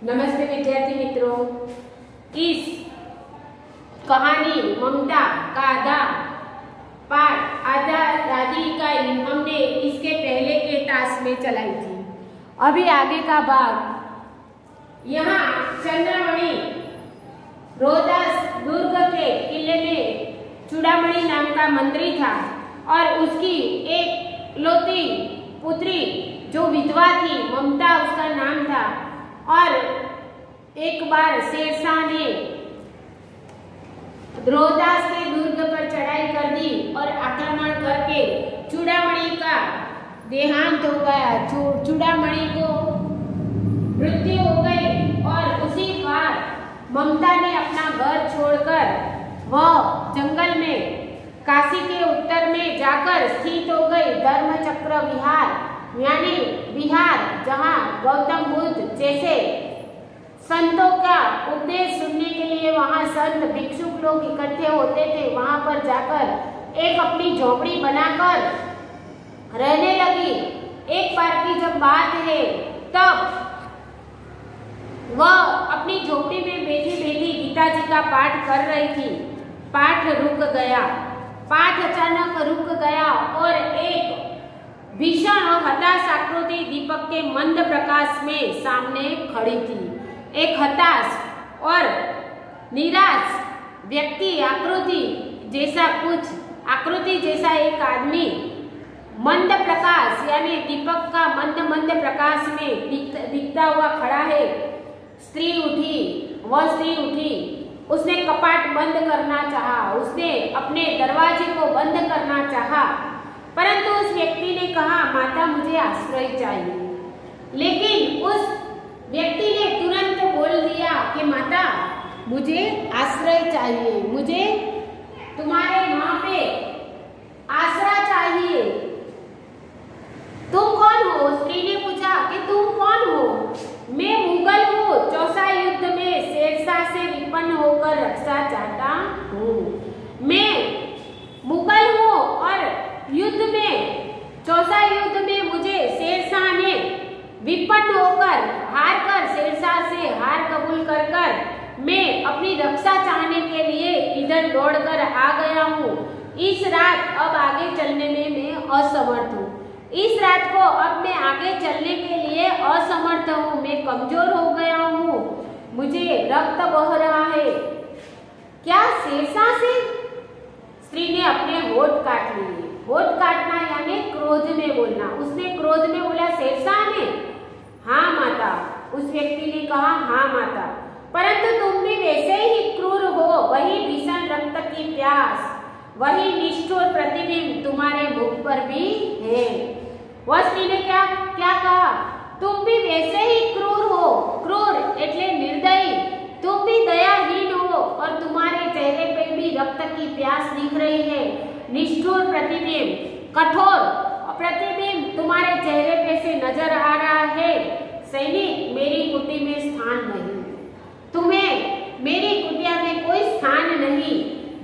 नमस्ते विद्यार्थी मित्रों। इस कहानी ममता का आधा पाठ आधी इकाई हमने इसके पहले के टास्क में चलाई थी। अभी आगे का भाग। यहाँ चंद्रमणि रोहतास दुर्ग के किले में चूड़ामणि नाम का मंत्री था और उसकी एक लौती पुत्री जो विधवा थी, ममता उसका नाम था। और एक बार शेरशाह ने रोहतास के दुर्ग पर चढ़ाई कर दी और आक्रमण करके चूड़ामणि का देहांत हो गया। चूड़ामणि को मृत्यु हो गई और उसी बार ममता ने अपना घर छोड़कर वह जंगल में काशी के उत्तर में जाकर स्थित हो गई। धर्मचक्र विहार यानी बिहार, जहाँ गौतम बुद्ध जैसे संतों का उपदेश सुनने के लिए वहाँ संत भिक्षुक लोग इकट्ठे होते थे। वहाँ पर जाकर एक अपनी झोपड़ी बनाकर रहने लगी। एक बार की जब बात है, तब वह अपनी झोपड़ी में बैठी बैठी गीता जी का पाठ कर रही थी। पाठ रुक गया। पाठ अचानक रुक गया और एक भीषण और हताश आकृति दीपक के मंद प्रकाश में सामने खड़ी थी। एक हताश और निराश व्यक्ति आकृति जैसा एक आदमी मंद प्रकाश यानी दीपक का मंद प्रकाश में दिखता हुआ खड़ा है। वह स्त्री उठी। उसने कपाट बंद करना चाहा, उसने अपने दरवाजे को बंद करना चाहा, परंतु उस व्यक्ति ने कहा, माता मुझे आश्रय चाहिए। लेकिन उस व्यक्ति ने तुरंत बोल दिया कि माता मुझे आश्रय चाहिए, मुझे तुम्हारे वहां पे आसरा चाहिए। तुम कौन हो? स्त्री ने पूछा कि तुम कौन हो? मैं मुगल हूँ, चौसा युद्ध में शेरशाह से विपन्न होकर रक्षा चाहता हूँ। मैं मुगल हूँ और चौसा युद्ध में मुझे शेरशाह ने विपन्न होकर शेरशाह से हार कबूल कर मैं अपनी रक्षा चाहने के लिए इधर दौड़कर आ गया हूँ। इस रात अब आगे चलने में मैं असमर्थ हूँ। इस रात को अब मैं आगे चलने के लिए असमर्थ हूँ। मैं कमजोर हो गया हूँ, मुझे रक्त बह रहा है। क्या शेरशाह से? स्त्री ने अपने होठ काट लिए। होठ काटना यानी क्रोध में बोलना। उसने क्रोध में बोला, शेरशाह ने? हाँ माता। उस व्यक्ति ने कहा, हाँ माता, परंतु तुम भी वैसे ही क्रूर हो। वही भीषण रक्त की प्यास, वही निष्ठुर प्रतिबिंब तुम्हारे मुख पर भी है। वह स्त्री ने क्या कहा? तुम भी वैसे ही क्रूर हो। क्रूर एटले निर्दयी। तुम भी दयाहीन हो और तुम्हारे चेहरे पे भी रक्त की प्यास दिख रही है। निष्ठुर प्रतिबिंब, कठोर प्रतिबिंब तुम्हारे चेहरे पे से नजर आ रहा है। सैनिक, मेरी कुटी में स्थान नहीं। तुम्हें मेरी कुटिया में कोई स्थान नहीं।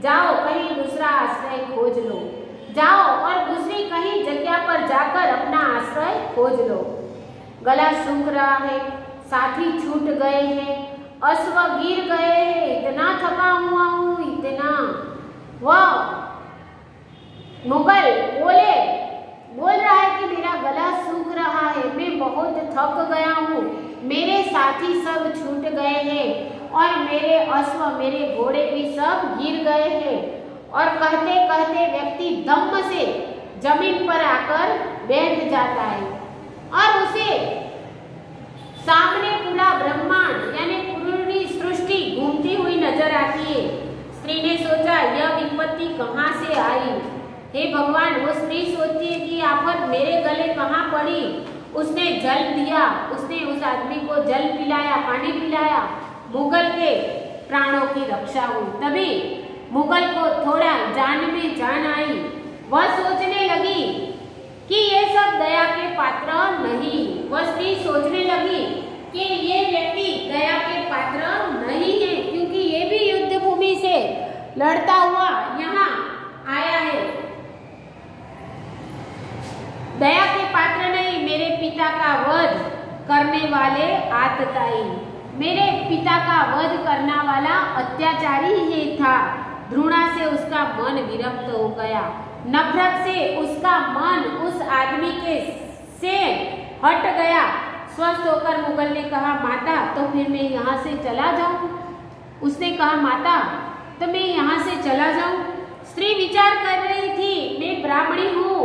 जाओ कहीं दूसरा आश्रय खोज लो। जाओ और दूसरी कहीं जगह पर जाकर अपना आश्रय खोज लो। गला सूख रहा है, साथी छूट गए हैं, अश्व गिर गए हैं, इतना थका हुआ हूँ, इतना। वह मुगल बोल रहा है कि मेरा गला सूख रहा है, मैं बहुत थक गया हूँ, मेरे साथी सब छूट गए हैं और मेरे अश्व, मेरे घोड़े भी सब गिर गए हैं। और कहते कहते व्यक्ति दम से जमीन पर आकर बैठ जाता है और उसे सामने पूरा ब्रह्मांड यानी पूरी सृष्टि घूमती हुई नजर आती है। स्त्री ने सोचा, यह विपत्ति कहाँ से आई? हे भगवान! वो स्त्री सोचती है कि आफत मेरे गले कहाँ पड़ी। उसने जल दिया, उसने उस आदमी को जल पिलाया, पानी पिलाया। मुगल के प्राणों की रक्षा हुई। तभी मुगल को थोड़ा जान में जान आई। वह सोचने लगी कि ये सब दया के पात्र नहीं। वह स्त्री सोचने लगी कि ये व्यक्ति दया के पात्र नहीं है, क्योंकि ये भी युद्ध भूमि से लड़ता हुआ यहाँ आया है। दया के पात्र नहीं, मेरे पिता का वध करने वाले आतताई। मेरे पिता का वध करने वाला अत्याचारी ही था। घृणा से उसका मन विरक्त हो गया, नफरत से उसका मन उस आदमी के से हट गया। स्वस्थ होकर मुगल ने कहा, माता तो फिर मैं यहाँ से चला जाऊं? उसने कहा, माता तो मैं यहाँ से चला जाऊं? स्त्री विचार कर रही थी, मैं ब्राह्मणी हूँ,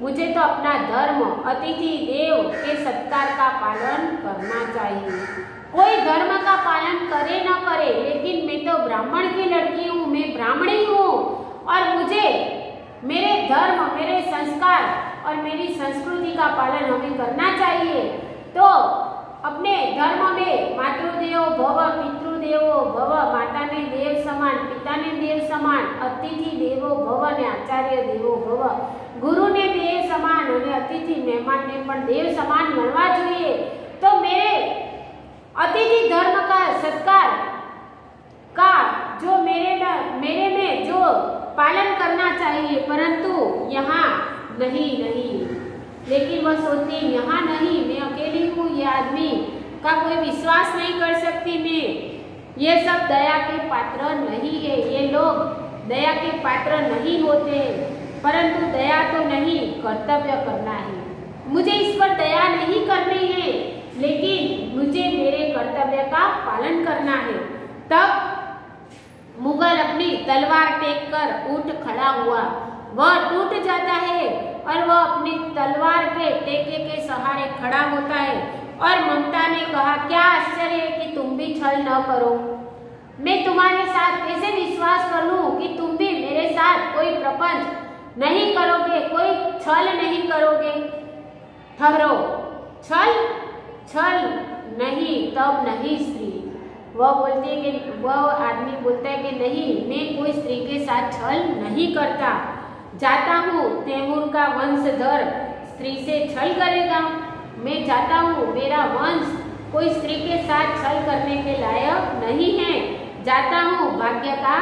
मुझे तो अपना धर्म अतिथि देव के सत्कार का पालन करना चाहिए। कोई धर्म का पालन करे न करे, लेकिन मैं तो ब्राह्मण की लड़की हूँ, मैं ब्राह्मणी हूँ और मुझे मेरे धर्म, मेरे संस्कार और मेरी संस्कृति का पालन हमें करना चाहिए। तो अपने धर्म में मातृदेवो भव, पितृदेवो भव, माता ने देव समान, पिता ने देव समान, अतिथि देवो भव ने आचार्य देवो भव, गुरु ने देव समान और अतिथि मेहमान ने पण देव समान गणवा જોઈએ। तो मेरे अतिथि धर्म का सत्कार का जो मेरे में जो पालन करना चाहिए, परंतु यहाँ नहीं। लेकिन वह सोचती, यहाँ नहीं, मैं अकेली हूँ, ये आदमी का कोई विश्वास नहीं कर सकती मैं। ये सब दया के पात्र नहीं है, ये लोग दया के पात्र नहीं होते, परंतु दया तो नहीं, कर्तव्य करना है। मुझे इस पर दया नहीं करनी है, लेकिन मुझे मेरे कर्तव्य का पालन करना है। तब मुगल अपनी तलवार टेक कर उठ खड़ा हुआ। वह टूट जाता है और वह अपनी तलवार के टेके के सहारे खड़ा होता है। और ममता ने कहा, क्या आश्चर्य है कि तुम भी छल न करो। मैं तुम्हारे साथ कैसे विश्वास कर लूं कि तुम भी मेरे साथ कोई प्रपंच नहीं करोगे, कोई छल नहीं करोगे। ठहरो, छल नहीं, तब नहीं स्त्री। वह बोलती है कि वह आदमी बोलता है कि नहीं, मैं कोई स्त्री के साथ छल नहीं करता। जाता हूँ, तैमूर का वंशधर स्त्री से छल करेगा। मैं जाता हूँ, मेरा वंश कोई स्त्री के साथ छल करने के लायक नहीं है। जाता हूँ, भाग्य का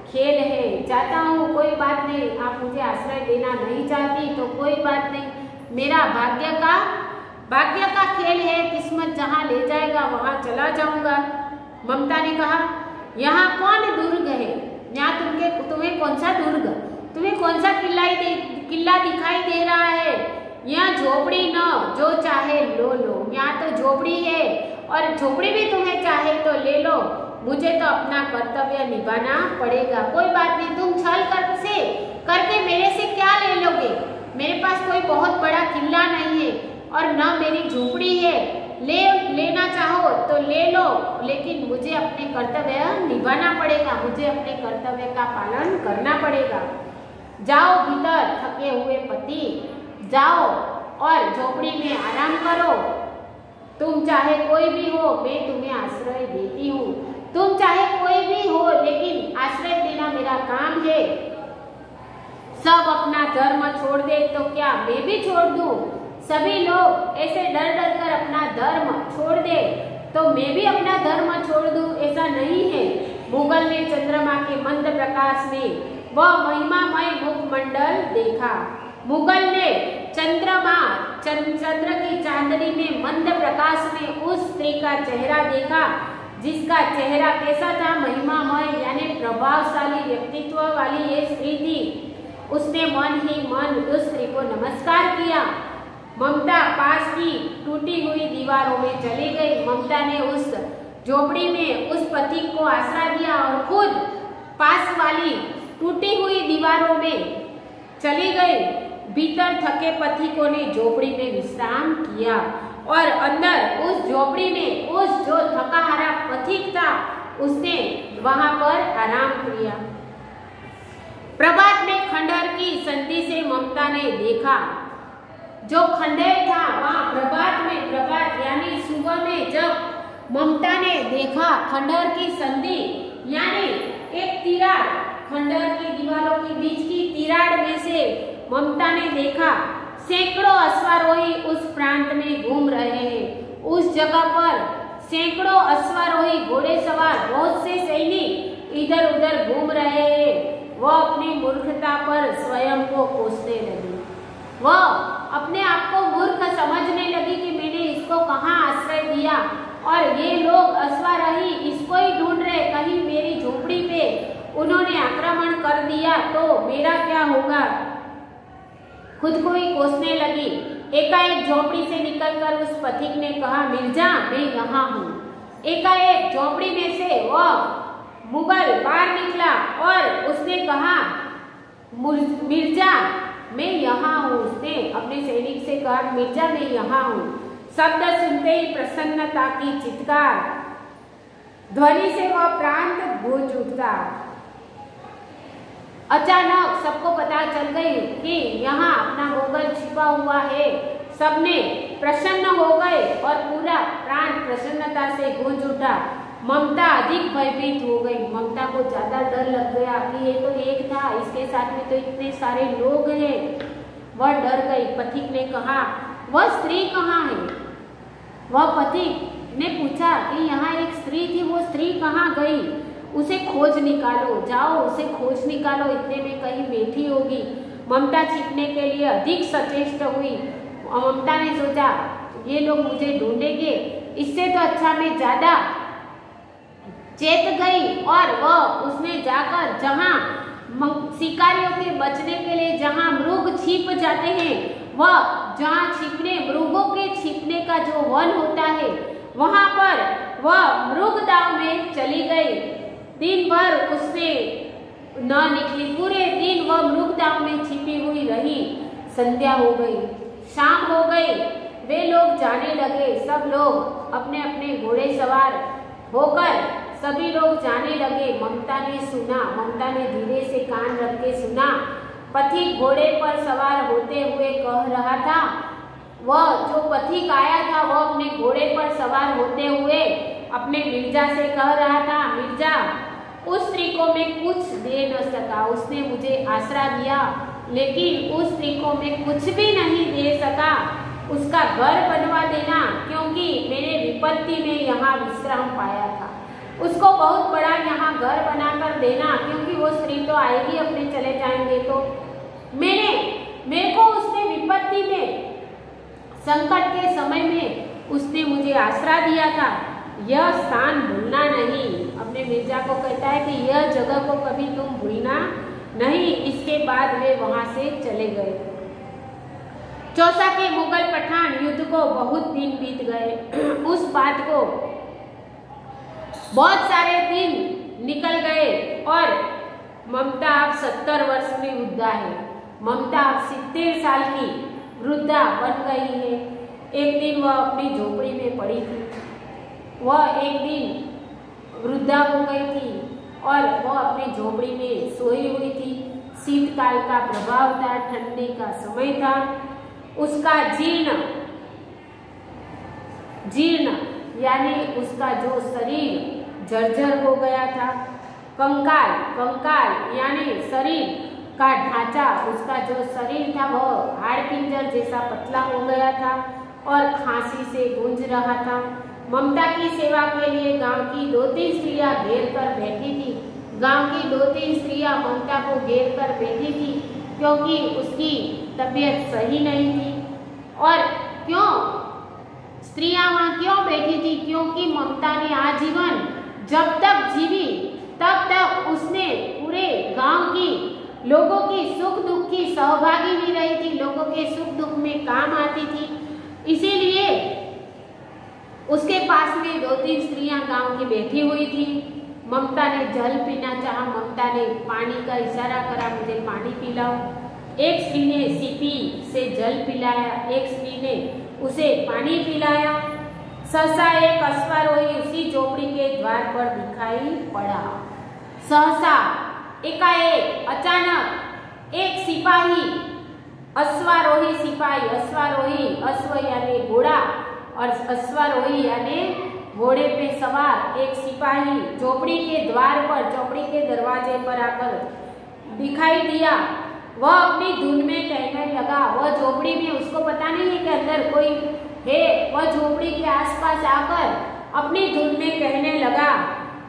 खेल है। जाता हूँ, कोई बात नहीं, आप मुझे आश्रय देना नहीं चाहती तो कोई बात नहीं, मेरा भाग्य का खेल है, किस्मत जहाँ ले जाएगा वहाँ चला जाऊंगा। ममता ने कहा, यहाँ कौन दुर्ग है? यहाँ तुम्हें कौन सा दुर्ग, तुम्हें कौन सा किला दिखाई दे रहा है? यहाँ झोपड़ी न, जो चाहे लो। यहाँ तो झोपड़ी है और झोपड़ी भी तुम्हें चाहे तो ले लो, मुझे तो अपना कर्तव्य निभाना पड़ेगा। कोई बात नहीं, तुम छल करके मेरे से क्या ले लोगे? मेरे पास कोई बहुत बड़ा किला नहीं है और न मेरी झोपड़ी है। लेना चाहो तो ले लो, लेकिन मुझे अपने कर्तव्य निभाना पड़ेगा, मुझे अपने कर्तव्य का पालन करना पड़ेगा। जाओ भीतर, थके हुए पति, जाओ और झोपड़ी में आराम करो। तुम चाहे कोई भी हो, मैं तुम्हें आश्रय देती हूँ। तुम चाहे कोई भी हो, लेकिन आश्रय देना मेरा काम है। सब अपना धर्म छोड़ दे तो क्या मैं भी छोड़ दूं? सभी लोग ऐसे डर कर अपना धर्म छोड़ दे तो मैं भी अपना धर्म छोड़ दूं, ऐसा नहीं है। मुगल ने चंद्रमा के मंद प्रकाश में वह महिमामय मुखमंडल देखा। मुगल ने चंद्र की चांदनी में मंद प्रकाश में उस स्त्री का चेहरा देखा, जिसका चेहरा कैसा था? महिमामय, यानी प्रभावशाली व्यक्तित्व वाली ये स्त्री थी। उसने मन ही मन उस स्त्री को नमस्कार किया। ममता पास की टूटी हुई दीवारों में चली गई। ममता ने उस झोपड़ी में उस पति को आसरा दिया और खुद पास वाली टूटी हुई दीवारों में चली गई। भीतर थके पथिकों ने झोपड़ी में विश्राम किया और अंदर उस झोपड़ी में उस जो थका हारा पथिक था उसने वहां पर आराम किया। प्रभात में खंडहर की संधि से ममता ने देखा। जो खंडहर था वहां प्रभात यानी सुबह में जब ममता ने देखा खंडहर की संधि यानी एक तिराड़, खंडहर की दीवारों के बीच की तिराड़ में से ममता ने देखा सैकड़ों अश्वारोही उस प्रांत में घूम रहे हैं। उस जगह पर सैकड़ों अश्वारोही घोड़े सवार बहुत से सैनिक इधर उधर घूम रहे हैं। वह अपनी मूर्खता पर स्वयं को कोसने लगी। वह अपने आप को मूर्ख समझने लगी कि मैंने इसको कहाँ आश्रय दिया और ये लोग अश्वारोही इसको ही ढूंढ रहे, कहीं मेरी झोपड़ी पे उन्होंने आक्रमण कर दिया तो मेरा क्या होगा। खुद को ही कोसने लगी। एकाएक झोपड़ी से निकलकर उस पथिक ने कहा, मिर्जा मैं यहाँ हूँ। एकाएक झोपड़ी में से वह मुगल बाहर निकला और उसने कहा, मिर्जा मैं यहाँ हूँ। उसने अपने सैनिक से कहा, मिर्जा मैं यहाँ हूँ। शब्द सुनते ही प्रसन्नता की चित्कार ध्वनि से वह प्रांत गूंज उठा। अचानक सबको पता चल गई कि यहाँ अपना मुगल छिपा हुआ है। सबने प्रसन्न हो गए और पूरा प्रांत प्रसन्नता से गूंज उठा। ममता अधिक भयभीत हो गई। ममता को ज्यादा डर लग गया कि ये तो एक था, इसके साथ में तो इतने सारे लोग हैं। वह डर गई। पथिक ने कहा, वह स्त्री कहाँ है? वह पथिक ने पूछा कि यहाँ एक स्त्री थी, वो स्त्री कहाँ गई? उसे खोज निकालो, जाओ उसे खोज निकालो, इतने में कहीं बैठी होगी। ममता छिपने के लिए अधिक सचेष्ट हुई। ममता ने सोचा ये लोग मुझे ढूंढेंगे, इससे तो अच्छा मैं ज्यादा चेत गई। और वह उसने जाकर जहाँ शिकारियों के बचने के लिए जहाँ मृग छिप जाते हैं, वह जहाँ छिपने मृगों के छिपने का जो वन होता है, वहां पर वह मृग दाव में चली गई। दिन भर उसने न निकली। पूरे दिन वह मृग दाव में छिपी हुई रही। संध्या हो गई, शाम हो गई। वे लोग जाने लगे। सब लोग अपने अपने घोड़े सवार होकर सभी लोग जाने लगे। ममता ने सुना, ममता ने धीरे से कान रख के सुना। पथिक घोड़े पर सवार होते हुए कह रहा था, वह जो पथिक आया था वह अपने घोड़े पर सवार होते हुए अपने मिर्जा से कह रहा था, मिर्जा उस स्त्री को मैं कुछ दे न सका, उसने मुझे आसरा दिया, लेकिन उस स्त्री को मैं कुछ भी नहीं दे सका। उसका घर बनवा देना, क्योंकि मैंने विपत्ति में यहाँ विश्राम पाया था। उसको बहुत बड़ा यहाँ घर बनाकर देना, क्योंकि वो स्त्री तो आएगी, अपने चले जाएंगे तो। मेरे को उसने विपत्ति में, संकट के समय में उसने मुझे आसरा दिया था। यह स्थान भूलना नहीं। अपने मिर्जा को कहता है कि यह जगह को कभी तुम भूलना नहीं। इसके बाद वे वहां से चले गए। चौसा के मुगल पठान युद्ध को बहुत दिन बीत गए। उस बात को बहुत सारे दिन निकल गए और ममता अब 70 वर्ष में वृद्धा है। ममता अब 70 साल की वृद्धा बन गई है। एक दिन वह अपनी झोपड़ी में पड़ी थी। वह एक दिन वृद्धा हो गई थी और वह अपनी झोपड़ी में सोई हुई थी। शीतकाल का प्रभाव था, ठंडे का समय था। उसका जीर्ण यानी उसका जो शरीर जर्जर हो गया था। कंकाल यानी शरीर का ढांचा, उसका जो शरीर था वह हाड़ पिंजर जैसा पतला हो गया था और खांसी से गूंज रहा था। ममता की सेवा के लिए गांव की 2-3 स्त्रियां घेर कर बैठी थी। गांव की 2-3 स्त्रियां ममता को घेर कर बैठी थी, क्योंकि उसकी तबीयत सही नहीं थी। और क्यों स्त्रियां वहां क्यों बैठी थी? क्योंकि ममता ने आजीवन जब तक जीवी तब तक उसने पूरे गांव की लोगों की सुख दुख की सहभागी भी रही थी, लोगों के सुख दुख में काम आती थी। इसीलिए उसके पास में 2-3 स्त्रियां गांव की बैठी हुई थी। ममता ने जल पीना चाहा। ममता ने पानी का इशारा करा, मुझे पानी पिलाओ। एक स्त्री ने सीपी से जल पिलाया, एक स्त्री ने उसे पानी पिलाया। सहसा एक अश्वारोही उसी झोपड़ी के द्वार पर दिखाई पड़ा। सहसा एकाएक अचानक एक सिपाही, अश्वारोही सिपाही, अश्वारोही अश्व यानी घोड़ा और अश्वारोही यानी घोड़े पे सवार एक सिपाही झोपड़ी के द्वार पर, झोपड़ी के दरवाजे पर आकर दिखाई दिया। वह अपनी धुन में कहने लगा। वह झोपड़ी में, उसको पता नहीं है कि अंदर कोई है। वह झोपड़ी के आसपास आकर अपनी धुन में कहने लगा,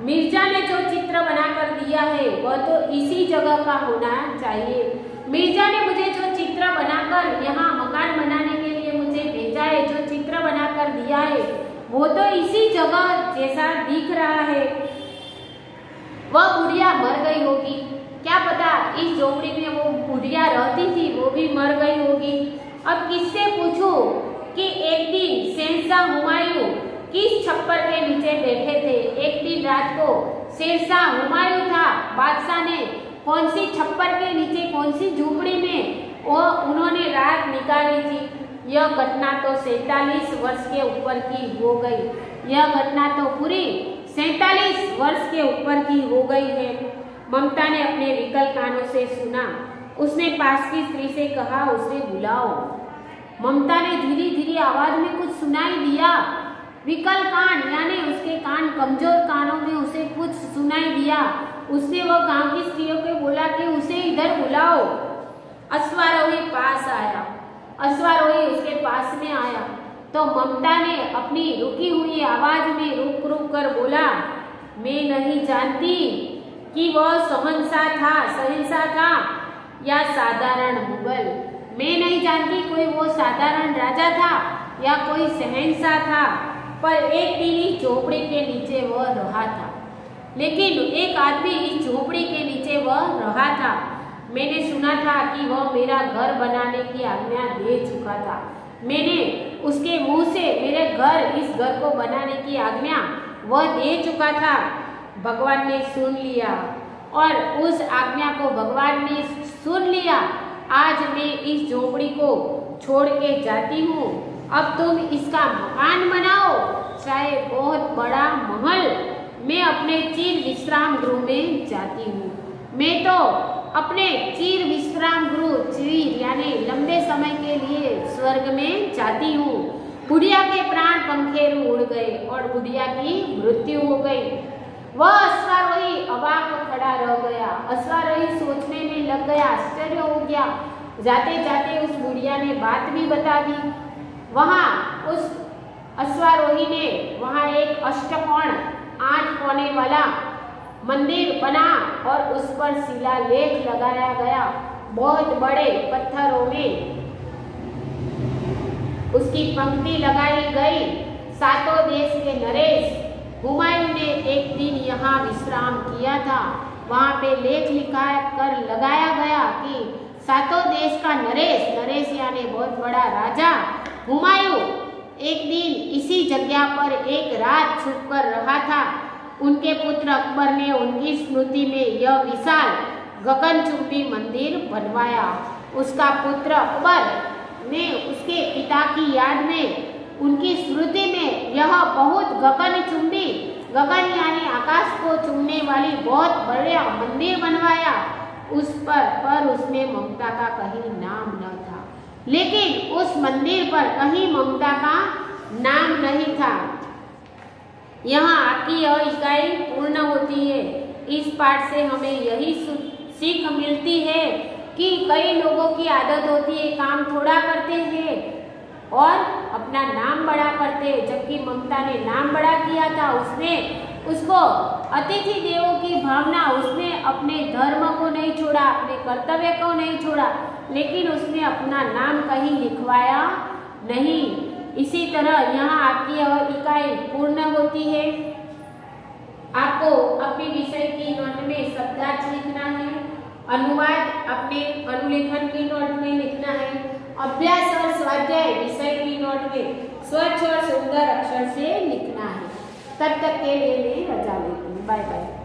मिर्जा ने जो चित्र बनाकर दिया है वह तो इसी जगह का होना चाहिए। मिर्जा ने मुझे जो चित्र बनाकर यहाँ मकान बनाने के लिए मुझे भेजा है, जो चित्र बनाकर दिया है, वो तो इसी जगह जैसा दिख रहा है। वह बुढ़िया मर गई होगी, क्या पता इस झोपड़ी में वो बुढ़िया रहती थी वो भी मर गई होगी। अब किससे पूछूं कि एक दिन शहंशाह हुमायूं किस छप्पर के नीचे बैठे थे। एक दिन रात को शहंशाह हुमायूं था, बादशाह ने कौन सी छप्पर के नीचे कौन सी झोपड़ी में वो उन्होंने रात निकाली थी। यह घटना तो 47 वर्ष के ऊपर की हो गई। यह घटना तो पूरी 47 वर्ष के ऊपर की हो गई है। ममता ने अपने विकल कानों से सुना। उसने पास की स्त्री से कहा, उसे बुलाओ। ममता ने धीरे धीरे आवाज में कुछ सुनाई दिया। विकल कान यानी उसके कान कमजोर कानों में उसे कुछ सुनाई दिया। उसने वह गांव की स्त्रियों को बोला कि उसे इधर बुलाओ। अश्वारोही पास आया। अश्वारोही उसके पास में आया तो ममता ने अपनी रुकी हुई आवाज में रुक रुक कर बोला, मैं नहीं जानती कि वह शहंशाह था या साधारण मुगल। मैं नहीं जानती कोई वो साधारण राजा था या कोई शहंशाह था, पर एक दिन इस झोपड़ी के नीचे वह रहा था। लेकिन एक आदमी इस झोपड़ी के नीचे वह रहा था। मैंने सुना था कि वह मेरा घर बनाने की आज्ञा दे चुका था। मैंने उसके मुंह से इस घर को बनाने की आज्ञा वह दे चुका था। भगवान ने सुन लिया और उस आज्ञा को भगवान ने सुन लिया। आज मैं इस झोपड़ी को छोड़ के जाती हूँ। अब तुम इसका मकान बनाओ, चाहे बहुत बड़ा महल। मैं अपने चिर विश्राम गृह में जाती हूँ। मैं तो अपने चिर विश्राम गृह, चिर यानी लंबे समय के लिए स्वर्ग में जाती हूँ। बुढ़िया के प्राण पंखेरु उड़ गए और बुढ़िया की मृत्यु हो गई। वह अश्वारोही अवाक खड़ा रह गया। अश्वारोही सोचने में लग गया, आश्चर्य हो गया। जाते जाते उस बुढ़िया ने बात भी बता दी। वहाँ उस अश्वारोही ने वहाँ एक अष्टकोण 8 कोने वाला मंदिर बना और उस पर शिलालेख लगाया गया। बहुत बड़े पत्थरों में उसकी पंक्ति लगाई गई। 7 देश के नरेश हुमायूं ने एक दिन यहाँ विश्राम किया था। वहाँ पे लेख लिखा कर लगाया गया कि 7 देश का नरेश यानी बहुत बड़ा राजा हुमायूं एक दिन इसी जगह पर एक रात छुप कर रहा था। उनके पुत्र अकबर ने उनकी स्मृति में यह विशाल गगनचुंबी मंदिर बनवाया। उसका पुत्र अकबर ने उसके पिता की याद में उनकी स्मृति में यह बहुत गगनचुंबी, गगन यानी आकाश को चूमने वाली बहुत बड़ा मंदिर बनवाया। उस पर उसमें ममता का कहीं नाम न था। लेकिन उस मंदिर पर कहीं ममता का नाम नहीं था। यहाँ आपकी यह इकाई पूर्ण होती है। इस पाठ से हमें यही सीख मिलती है कि कई लोगों की आदत होती है काम थोड़ा करते हैं और अपना नाम बड़ा करते, जबकि ममता ने नाम बड़ा किया था। उसने उसको अतिथि देवों की भावना, उसने अपने धर्म को नहीं छोड़ा, अपने कर्तव्य को नहीं छोड़ा, लेकिन उसने अपना नाम कहीं लिखवाया नहीं। इसी तरह यहाँ आपकी यह इकाई पूर्ण होती है। आपको अपने विषय की नोट में शब्दार्थ लिखना है, अनुवाद अपने अनुलेखन की नोट में लिखना है, अभ्यास और स्वाध्याय विषय की नोट में स्वच्छ और सुंदर अक्षर से लिखना है। तब तक के लिए मैं रजा लेती हूँ। Bye bye.